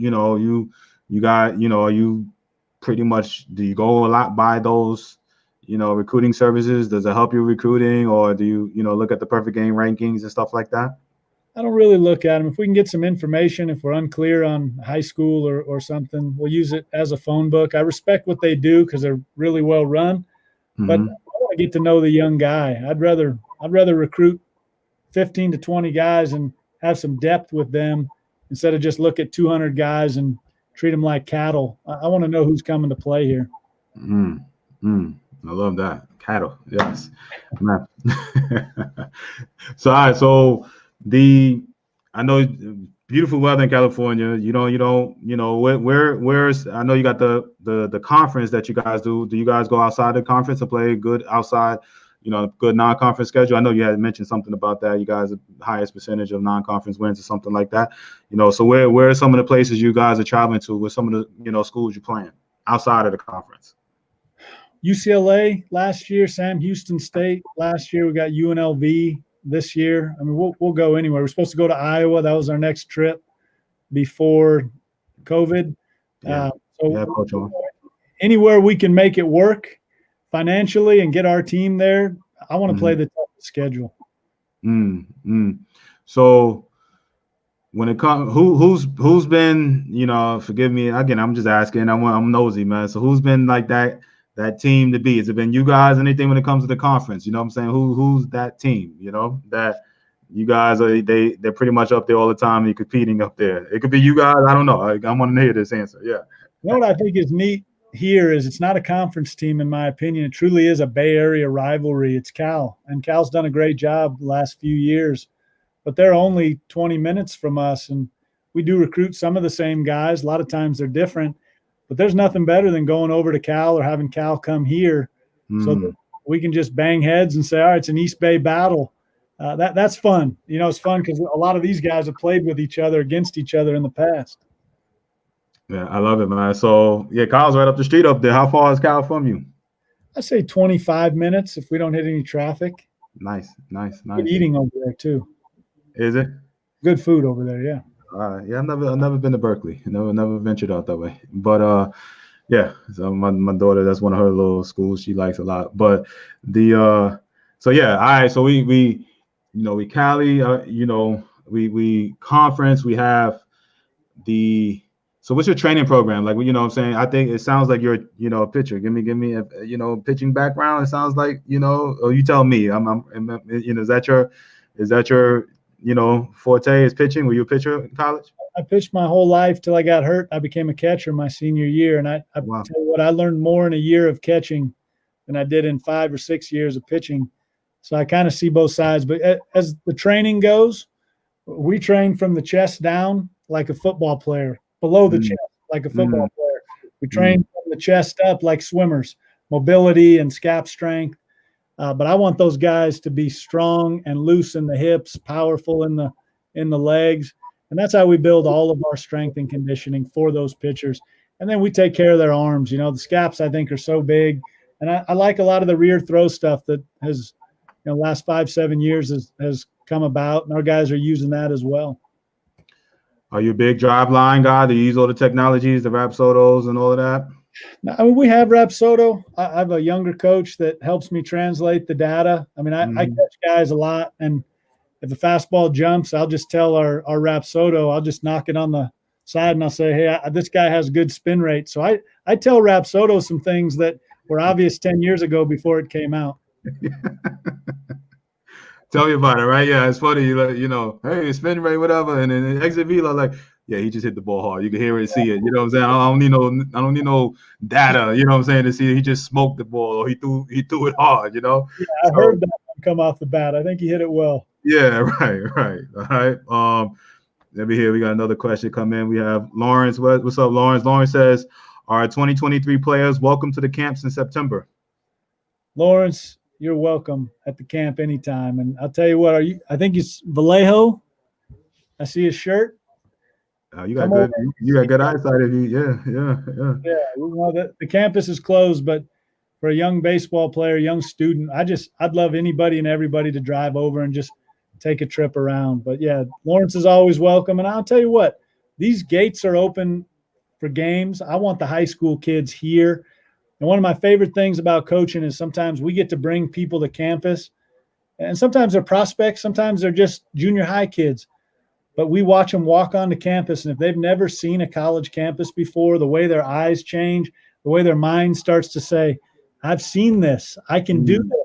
pretty much, do you go a lot by those, recruiting services? Does it help you recruiting, or do you, look at the perfect game rankings and stuff like that? I don't really look at them. If we can get some information, if we're unclear on high school or something, we'll use it as a phone book. I respect what they do because they're really well run, but I want to get to know the young guy. I'd rather recruit 15 to 20 guys and have some depth with them instead of just look at 200 guys and treat them like cattle. I want to know who's coming to play here. I love that. Cattle. Yes. Man. So, all right. So I know beautiful weather in California. Where's, I know you got the conference that you guys do. Do you guys go outside the conference and play good outside, good non-conference schedule? I know you had mentioned something about that. You guys, the highest percentage of non-conference wins or something like that. So where are some of the places you guys are traveling to? With some of the, schools you're playing outside of the conference? UCLA last year, Sam Houston State last year. We got UNLV this year. I mean, we'll go anywhere. We're supposed to go to Iowa. That was our next trip before COVID. Anywhere we can make it work financially and get our team there. I want to play the toughest schedule. So when it comes, who's been, forgive me again, I'm just asking. I'm nosy, man. So who's been like that team to be? Has it been you guys? Anything when it comes to the conference? You know what I'm saying? Who's that team? That you guys are, they're pretty much up there all the time. You're competing up there. It could be you guys. I don't know. I want to hear this answer. Yeah. You know what I think is neat here is it's not a conference team, in my opinion. It truly is a Bay Area rivalry. It's Cal, and Cal's done a great job the last few years, but they're only 20 minutes from us, and we do recruit some of the same guys. A lot of times they're different. But there's nothing better than going over to Cal or having Cal come here so that we can just bang heads and say, all right, it's an East Bay battle. That's fun. It's fun because a lot of these guys have played with each other, against each other in the past. Yeah, I love it, man. So, yeah, Cal's right up the street up there. How far is Cal from you? I say 25 minutes if we don't hit any traffic. Nice. Good eating over there, too. Is it? Good food over there, yeah. Yeah, I've never been to Berkeley. Never ventured out that way. But yeah. So my daughter, that's one of her little schools she likes a lot. But so yeah. All right. So we Cali. We conference. We have the. So what's your training program like? What I'm saying? I think it sounds like you're a pitcher. Give me a pitching background. It sounds like Or you tell me. Is that your forte is pitching? Were you a pitcher in college? I pitched my whole life till I got hurt. I became a catcher my senior year, and I Wow. tell you what, I learned more in a year of catching than I did in 5 or 6 years of pitching. So I kind of see both sides. But as the training goes, we train from the chest down like a football player, below the chest like a football player. We train from the chest up like swimmers, mobility and scap strength. But I want those guys to be strong and loose in the hips, powerful in the legs. And that's how we build all of our strength and conditioning for those pitchers. And then we take care of their arms. The scaps, I think, are so big. And I like a lot of the rear throw stuff that has, last 5-7 years has come about. And our guys are using that as well. Are you a big drive line guy? Do you use all the technologies, the Rapsodos and all of that? I mean, we have Rapsodo. I have a younger coach that helps me translate the data. I mean, I catch guys a lot, and if the fastball jumps, I'll just tell our Rapsodo, I'll just knock it on the side, and I'll say, hey, this guy has good spin rate. So I tell Rapsodo some things that were obvious 10 years ago before it came out. Tell me about it, right? Yeah, it's funny. Hey, spin rate, whatever, and then exit velo, like, Yeah, he just hit the ball hard. You can hear it and see it. You know what I'm saying? I don't need no data, you know what I'm saying, to see he just smoked the ball or he threw it hard, you know? Yeah, I heard that one come off the bat. I think he hit it well. Yeah, right. All right. Let me hear. We got another question come in. We have Lawrence. What's up, Lawrence? Lawrence says, our 2023 players, welcome to the camps in September. Lawrence, you're welcome at the camp anytime. And I'll tell you what, I think it's Vallejo. I see his shirt. You got good eyesight of you. Yeah. Well, the campus is closed, but for a young baseball player, young student, I'd love anybody and everybody to drive over and just take a trip around. But yeah, Lawrence is always welcome. And I'll tell you what, these gates are open for games. I want the high school kids here. And one of my favorite things about coaching is sometimes we get to bring people to campus, and sometimes they're prospects, sometimes they're just junior high kids. But we watch them walk onto campus, and if they've never seen a college campus before, the way their eyes change, the way their mind starts to say, I've seen this, I can do this.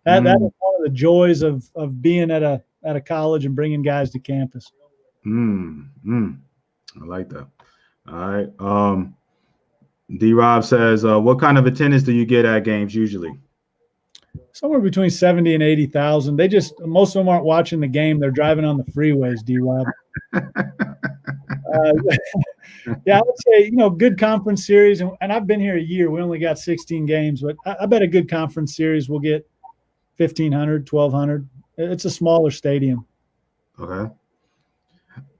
That is one of the joys of being at a college and bringing guys to campus. I like that. All right. D-Rob says, what kind of attendance do you get at games usually? Somewhere between 70 and 80,000. Most of them aren't watching the game. They're driving on the freeways, D-Rob. Yeah, I would say, good conference series. And I've been here a year. We only got 16 games, but I bet a good conference series will get 1,500, 1,200. It's a smaller stadium. Okay.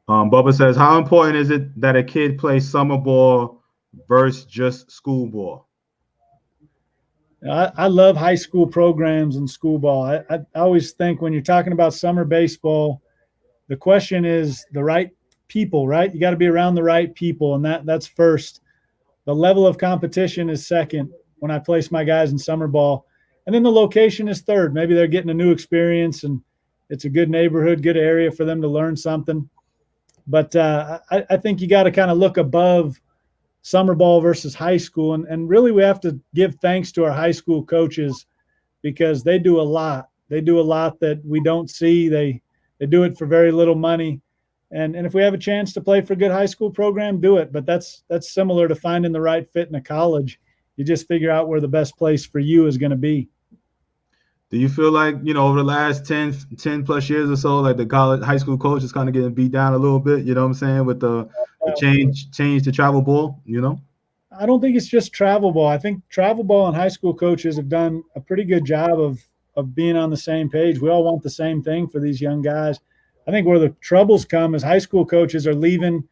Bubba says, how important is it that a kid plays summer ball versus just school ball? I love high school programs and school ball. I always think when you're talking about summer baseball, the question is the right people, right? You got to be around the right people, and that's first. The level of competition is second when I place my guys in summer ball. And then the location is third. Maybe they're getting a new experience, and it's a good neighborhood, good area for them to learn something. But I think you got to kind of look above summer ball versus high school. And really we have to give thanks to our high school coaches because they do a lot. They do a lot that we don't see. They do it for very little money. And if we have a chance to play for a good high school program, do it. But that's similar to finding the right fit in a college. You just figure out where the best place for you is going to be. Do you feel like, over the last 10 plus years or so, like the high school coach is kind of getting beat down a little bit, you know what I'm saying, with the change to travel ball, I don't think it's just travel ball. I think travel ball and high school coaches have done a pretty good job of being on the same page. We all want the same thing for these young guys. I think where the troubles come is high school coaches are leaving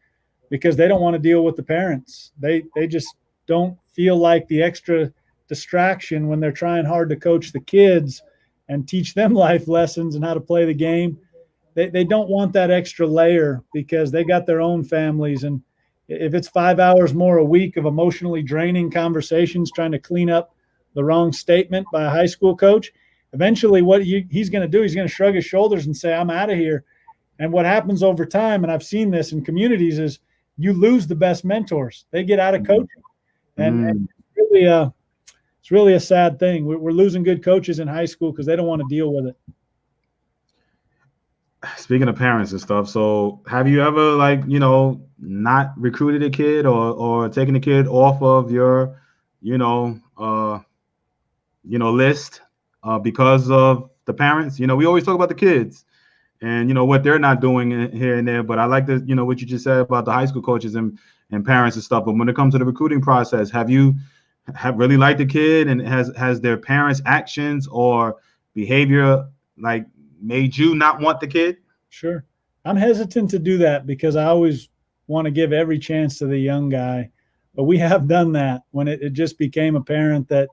because they don't want to deal with the parents. They just don't feel like the extra distraction when they're trying hard to coach the kids and teach them life lessons and how to play the game. They don't want that extra layer because they got their own families. And if it's 5 hours more a week of emotionally draining conversations trying to clean up the wrong statement by a high school coach, eventually what he's going to do, he's going to shrug his shoulders and say, I'm out of here. And what happens over time, and I've seen this in communities, is you lose the best mentors. They get out of coaching. And it's really a sad thing. We're losing good coaches in high school because they don't want to deal with it. Speaking of parents and stuff, so have you ever not recruited a kid or taken a kid off of your, list because of the parents? We always talk about the kids and, what they're not doing here and there. But I like what you just said about the high school coaches and parents and stuff. But when it comes to the recruiting process, have you really liked the kid, and has their parents' actions or behavior made you not want the kid? Sure. I'm hesitant to do that because I always want to give every chance to the young guy. But we have done that when it just became apparent that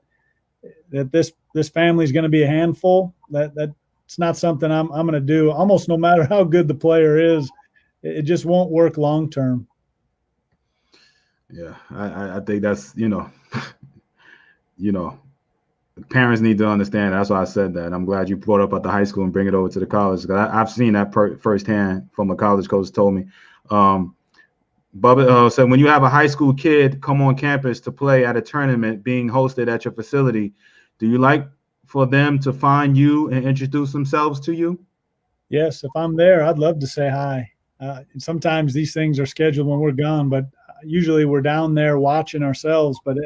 this family is going to be a handful. That's not something I'm going to do. Almost no matter how good the player is, it just won't work long term. Yeah, I think that's parents need to understand. That's why I said that. I'm glad you brought up at the high school and bring it over to the college, because I've seen that firsthand from a college coach told me. Bubba said, when you have a high school kid come on campus to play at a tournament being hosted at your facility, do you like for them to find you and introduce themselves to you? Yes, if I'm there, I'd love to say hi. Sometimes these things are scheduled when we're gone, but usually we're down there watching ourselves. But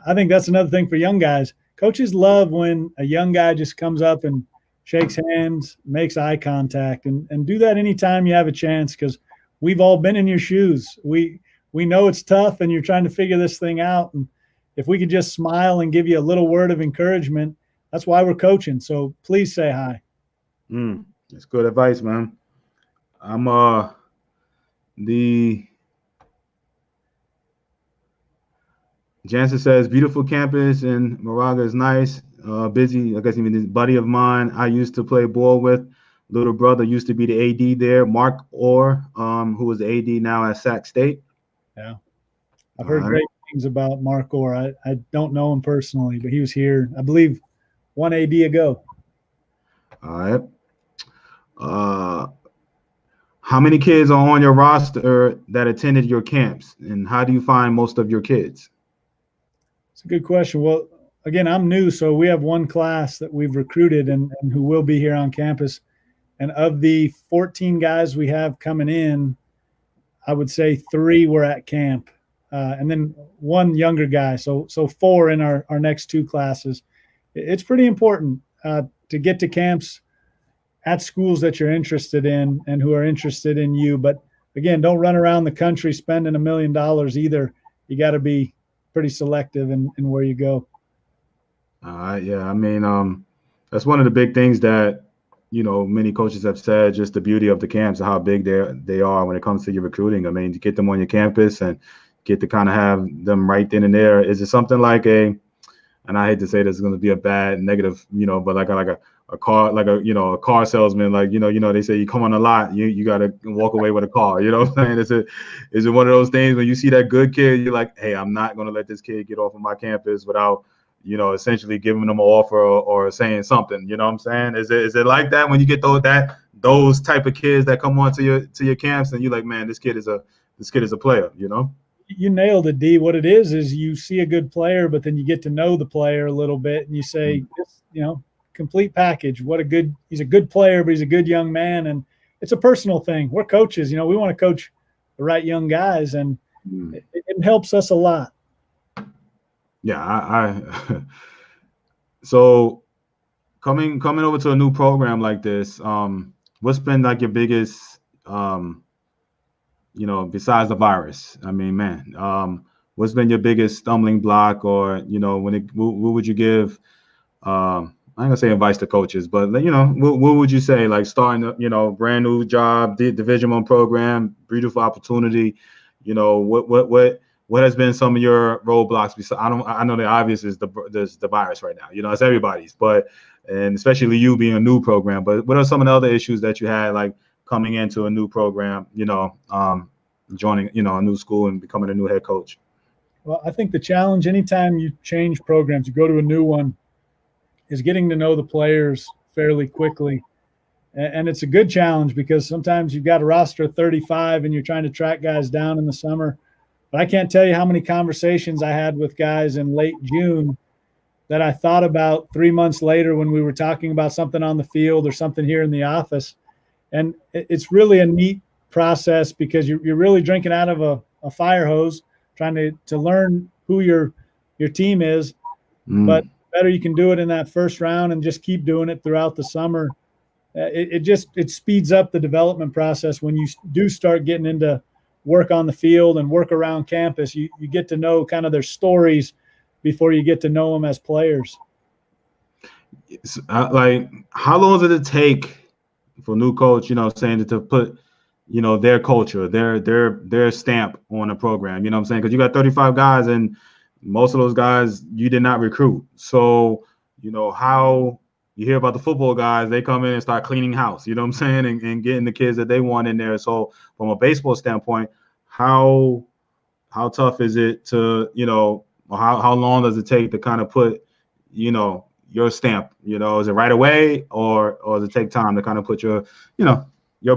I think that's another thing for young guys. Coaches love when a young guy just comes up and shakes hands, makes eye contact, and do that anytime you have a chance, because we've all been in your shoes. We know it's tough and you're trying to figure this thing out. And if we could just smile and give you a little word of encouragement, that's why we're coaching. So please say hi. That's good advice, man. I'm the Jansen says beautiful campus in Moraga is nice. Busy, I guess even this buddy of mine I used to play ball with, little brother used to be the AD there, Mark Orr, who was the AD now at Sac State. Yeah. I've heard great things about Mark Orr. I don't know him personally, but he was here, I believe, one AD ago. All right. How many kids are on your roster that attended your camps, and how do you find most of your kids? It's a good question. Well, again, I'm new, so we have one class that we've recruited and who will be here on campus. And of the 14 guys we have coming in, I would say 3 were at camp, and then 1 younger guy. So 4 in our next 2 classes. It's pretty important to get to camps at schools that you're interested in and who are interested in you. But again, don't run around the country spending $1 million either. You got to be pretty selective in where you go. Yeah, I mean, that's one of the big things that, many coaches have said, just the beauty of the camps and how big they are when it comes to your recruiting. I mean, to get them on your campus and get to kind of have them right then and there. Is it something like and I hate to say this is going to be a bad negative, but like a car, like a car salesman, like, they say you come on a lot, you got to walk away with a car, you know what I'm saying? Is it one of those things when you see that good kid, you're like, hey, I'm not going to let this kid get off of my campus without, essentially giving them an offer or saying something, you know what I'm saying? Is it like that when you get those type of kids that come on to your camps and you're like, man, this kid is a player, You nailed it, D. What it is you see a good player, but then you get to know the player a little bit and you say, complete package. He's a good player, but he's a good young man. And it's a personal thing. We're coaches, we want to coach the right young guys, and it helps us a lot. Yeah. So coming over to a new program like this, what's been like your biggest, besides the virus? I mean, man, what's been your biggest stumbling block, or, what would you give, I'm gonna say advice to coaches, but what would you say, like starting a brand new job, Division I program, beautiful opportunity, what has been some of your roadblocks? I know the obvious is the virus right now, it's everybody's, and especially you being a new program. But what are some of the other issues that you had, like coming into a new program, joining a new school and becoming a new head coach? Well, I think the challenge anytime you change programs, you go to a new one, is getting to know the players fairly quickly. And it's a good challenge because sometimes you've got a roster of 35 and you're trying to track guys down in the summer. But I can't tell you how many conversations I had with guys in late June that I thought about 3 months later when we were talking about something on the field or something here in the office. And it's really a neat process because you're really drinking out of a fire hose, trying to learn who your team is. But better you can do it in that first round and just keep doing it throughout the summer. It speeds up the development process when you do start getting into work on the field and work around campus. You get to know kind of their stories before you get to know them as players. Like, how long does it take for a new coach, saying to put, their culture, their stamp on a program, what I'm saying? Because you got 35 guys and most of those guys you did not recruit. So, how you hear about the football guys, they come in and start cleaning house, you know what I'm saying, and getting the kids that they want in there. So from a baseball standpoint, how tough is it to, or how long does it take to kind of put, your stamp, is it right away or does it take time to kind of put your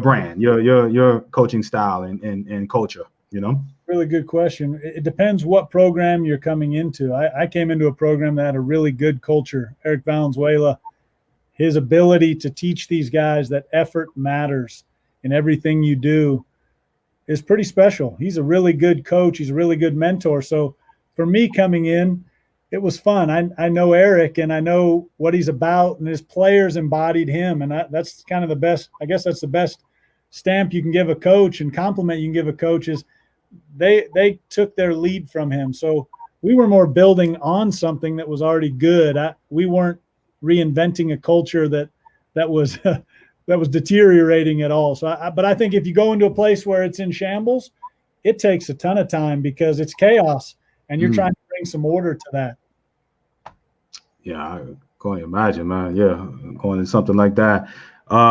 brand, your coaching style and culture, Really good question. It depends what program you're coming into. I came into a program that had a really good culture. Eric Valenzuela, his ability to teach these guys that effort matters in everything you do is pretty special. He's a really good coach. He's a really good mentor. So for me coming in, it was fun. I know Eric and I know what he's about, and his players embodied him. And that's kind of the best, I guess that's the best stamp you can give a coach and compliment you can give a coach is they took their lead from him. So we were more building on something that was already good. We weren't reinventing a culture that was that was deteriorating at all. So, but I think if you go into a place where it's in shambles, it takes a ton of time because it's chaos, and you're trying to bring some order to that. Yeah, I can imagine, man. Yeah, going to something like that.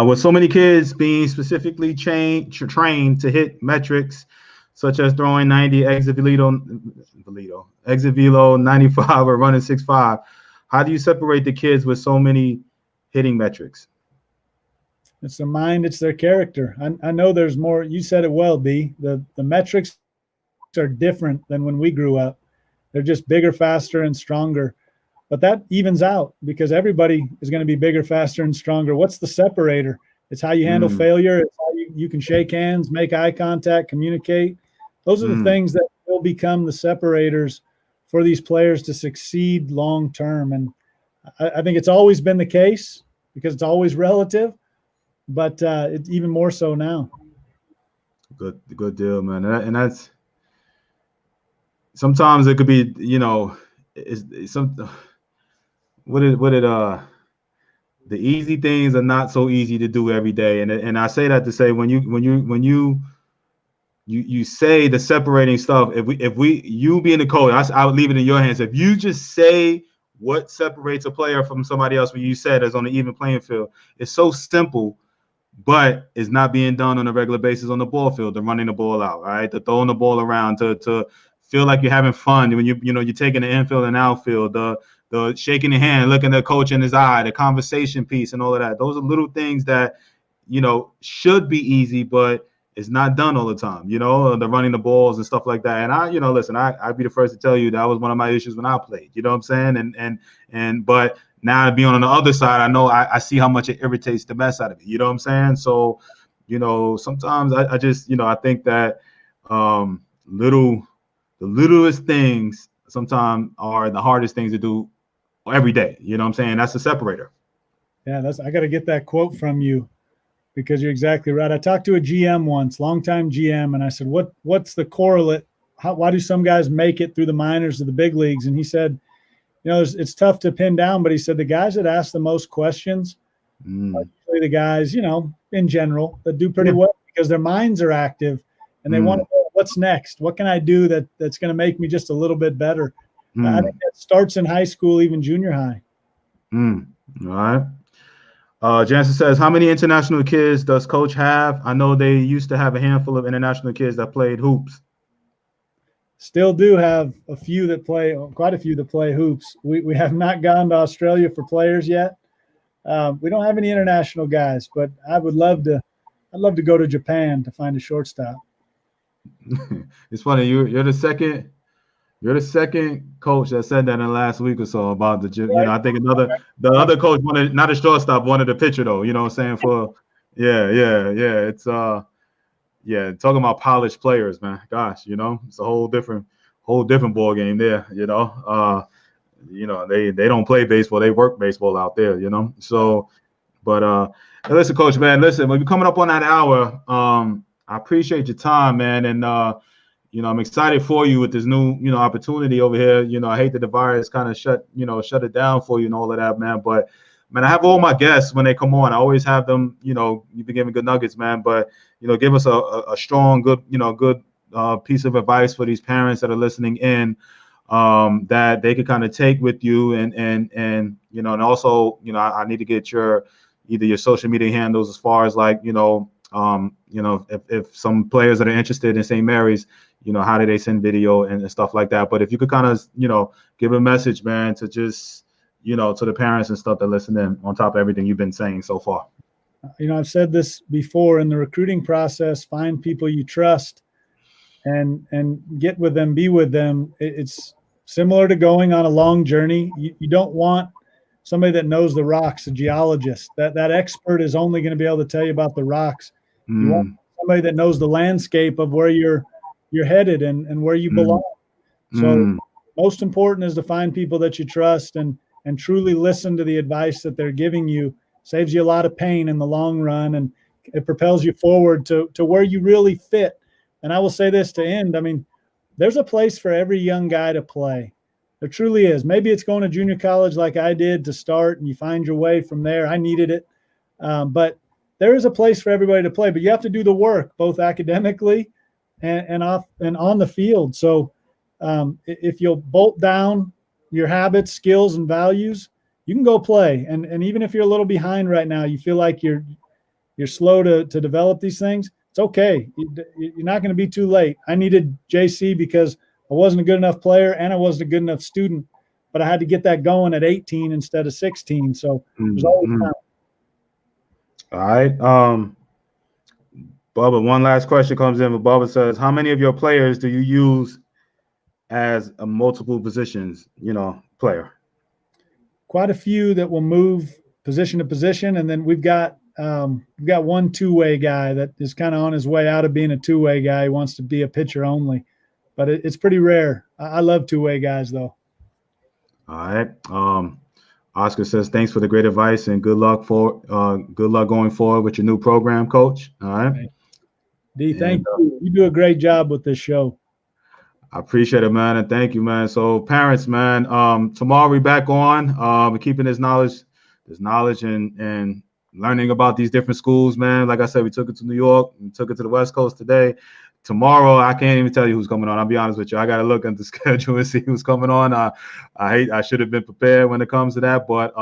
With so many kids being specifically trained to hit metrics, such as throwing 90 exit velo 95 or running 6'5", how do you separate the kids with so many hitting metrics? It's their mind, it's their character. I know there's more. You said it well, B. The metrics are different than when we grew up. They're just bigger, faster, and stronger. But that evens out because everybody is going to be bigger, faster, and stronger. What's the separator? It's how you handle failure. It's how you can shake hands, make eye contact, communicate. Those are the things that will become the separators for these players to succeed long term. And I think it's always been the case because it's always relative, but it's even more so now. Good deal, man. And that's sometimes it could be, it's some the easy things are not so easy to do every day. And I say that to say when you say the separating stuff, if you being the coach, I would leave it in your hands. If you just say what separates a player from somebody else, when you said is on an even playing field, it's so simple, but it's not being done on a regular basis on the ball field. The running the ball out, right? The throwing the ball around, to feel like you're having fun when you're taking the infield and outfield, the shaking your hand, looking at the coach in his eye, the conversation piece, and all of that. Those are little things that should be easy, but it's not done all the time, the running the balls and stuff like that. And I'd be the first to tell you that was one of my issues when I played, you know what I'm saying? But now being on the other side, I know I see how much it irritates the mess out of me, you know what I'm saying? So, sometimes I just, I think that the littlest things sometimes are the hardest things to do every day, you know what I'm saying? That's the separator. Yeah, I got to get that quote from you. Because you're exactly right. I talked to a GM once, longtime GM, and I said, what's the correlate? Why do some guys make it through the minors to the big leagues? And he said, it's tough to pin down, but he said the guys that ask the most questions are usually the guys, in general, that do pretty well because their minds are active and they want to know what's next. What can I do that's going to make me just a little bit better? I think that starts in high school, even junior high. All right. Jansen says, how many international kids does coach have? I know they used to have a handful of international kids that played hoops. Still do have quite a few that play hoops. We have not gone to Australia for players yet. We don't have any international guys, but I'd love to go to Japan to find a shortstop. It's funny. You're the second coach that said that in the last week or so about the gym. I think the other coach wanted, not a shortstop, wanted a pitcher though. You know what I'm saying? It's talking about polished players, man. Gosh, it's a whole different ball game there. They don't play baseball, they work baseball out there. So, but listen, coach, man, listen, when we're coming up on that hour, I appreciate your time, man, and I'm excited for you with this new, opportunity over here. I hate that the virus kind of shut it down for you and all of that, man. But, man, I have all my guests when they come on. I always have them, you've been giving good nuggets, man. But, give us a strong, good piece of advice for these parents that are listening in that they could kind of take with you. And also, I need to get either your social media handles as far as like, if some players that are interested in St. Mary's, how do they send video and stuff like that. But if you could kind of, give a message, man, to just, to the parents and stuff that listen in on top of everything you've been saying so far. I've said this before in the recruiting process, find people you trust and get with them, be with them. It's similar to going on a long journey. You don't want somebody that knows the rocks, a geologist. That expert is only going to be able to tell you about the rocks. You want somebody that knows the landscape of where you're headed and where you belong. So most important is to find people that you trust and truly listen to the advice that they're giving you. Saves you a lot of pain in the long run, and it propels you forward to where you really fit. And I will say this to end. I mean, there's a place for every young guy to play. There truly is. Maybe it's going to junior college like I did to start, and you find your way from there. I needed it. But there is a place for everybody to play, but you have to do the work, both academically and on the field. So if you'll bolt down your habits, skills, and values, you can go play. And even if you're a little behind right now, you feel like you're slow to develop these things, it's okay. You're not going to be too late. I needed JC because I wasn't a good enough player and I wasn't a good enough student, but I had to get that going at 18 instead of 16. So there's always time. All right. Bubba, one last question comes in. Bubba says, how many of your players do you use as a multiple positions, player? Quite a few that will move position to position. And then we've got one two-way guy that is kind of on his way out of being a two-way guy. He wants to be a pitcher only, but it's pretty rare. I love two-way guys though. All right. Oscar says, thanks for the great advice and good luck going forward with your new program, Coach. All right. D, thank you. You do a great job with this show. I appreciate it, man, and thank you, man. So parents, man, tomorrow we're back on. We're keeping this knowledge and learning about these different schools, man. Like I said, we took it to New York, we took it to the West Coast today. Tomorrow, I can't even tell you who's coming on. I'll be honest with you. I got to look at the schedule and see who's coming on. I should have been prepared when it comes to that. But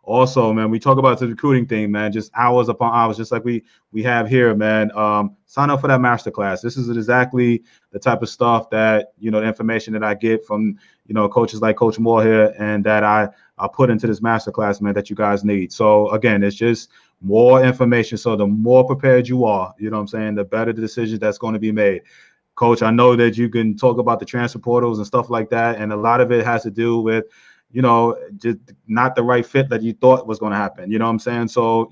also, man, we talk about the recruiting thing, man, just hours upon hours, just like we have here, man. Sign up for that masterclass. This is exactly the type of stuff that, the information that I get from, coaches like Coach Moore here and that I put into this masterclass, man, that you guys need. So, again, it's just more information. So the more prepared you are, the better the decision that's going to be made. Coach, I know that you can talk about the transfer portals and stuff like that. And a lot of it has to do with, just not the right fit that you thought was going to happen. You know what I'm saying? So,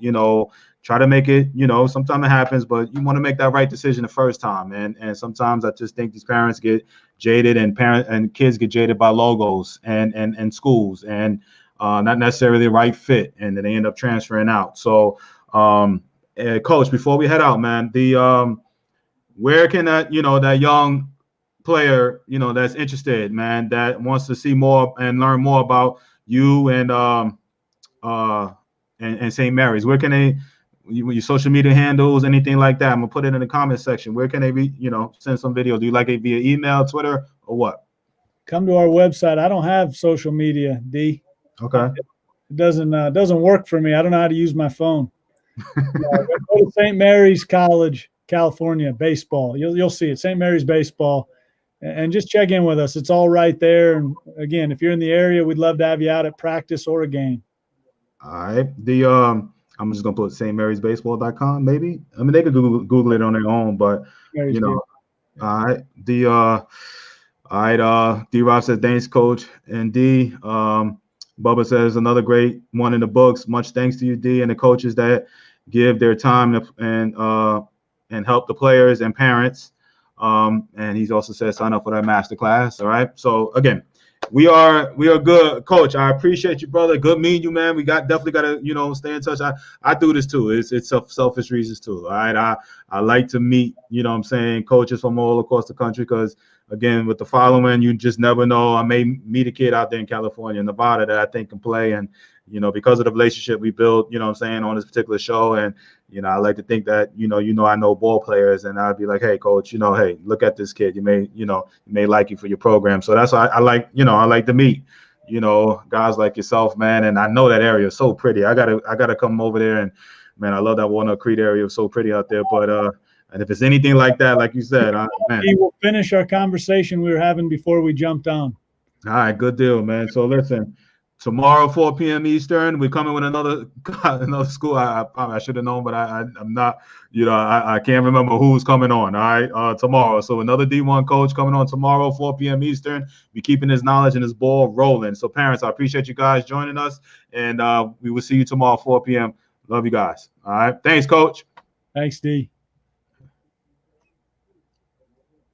try to make it, sometimes it happens, but you want to make that right decision the first time. And sometimes I just think these parents get jaded and kids get jaded by logos and schools and not necessarily the right fit. And then they end up transferring out. So, Coach, before we head out, man, where can that young player, that's interested, man, that wants to see more and learn more about you and St. Mary's, where can they, your social media handles, anything like that? I'm gonna put it in the comment section. Where can they send some video? Do you like it via email, Twitter, or what? Come to our website. I don't have social media, D. Okay. It doesn't work for me. I don't know how to use my phone. Go to St. Mary's College, California, baseball. You'll see it, St. Mary's baseball. And just check in with us. It's all right there. And again, if you're in the area, we'd love to have you out at practice or a game. All right. I'm just gonna put stmarysbaseball.com, maybe. I mean, they could Google it on their own, but all right. All right. D-Rob says thanks, Coach. And D, Bubba says another great one in the books. Much thanks to you, D, and the coaches that give their time and help the players and parents. And he's also said sign up for that master class. All right. So again, we are good, Coach. I appreciate you, brother. Good meeting you, man. We definitely got to stay in touch. I do this too. It's selfish reasons too. All right. I like to meet coaches from all across the country because again, with the following, you just never know. I may meet a kid out there in California, Nevada that I think can play, and because of the relationship we built, on this particular show, and I like to think that I know ball players, and I'd be like, hey, Coach, hey, look at this kid. You may like you for your program. So that's why I like to meet guys like yourself, man. And I know that area is so pretty. I gotta come over there, and man, I love that Walnut Creek area. It's so pretty out there. But and if it's anything like that, like you said, man, we will finish our conversation we were having before we jumped on. All right, good deal, man. So listen. Tomorrow, 4 p.m. Eastern, we're coming with another school. I should have known, but I'm not. I can't remember who's coming on. All right, tomorrow. So another D1 coach coming on tomorrow, 4 p.m. Eastern. We're keeping his knowledge and his ball rolling. So parents, I appreciate you guys joining us, and we will see you tomorrow, 4 p.m. Love you guys. All right, thanks, Coach. Thanks, D.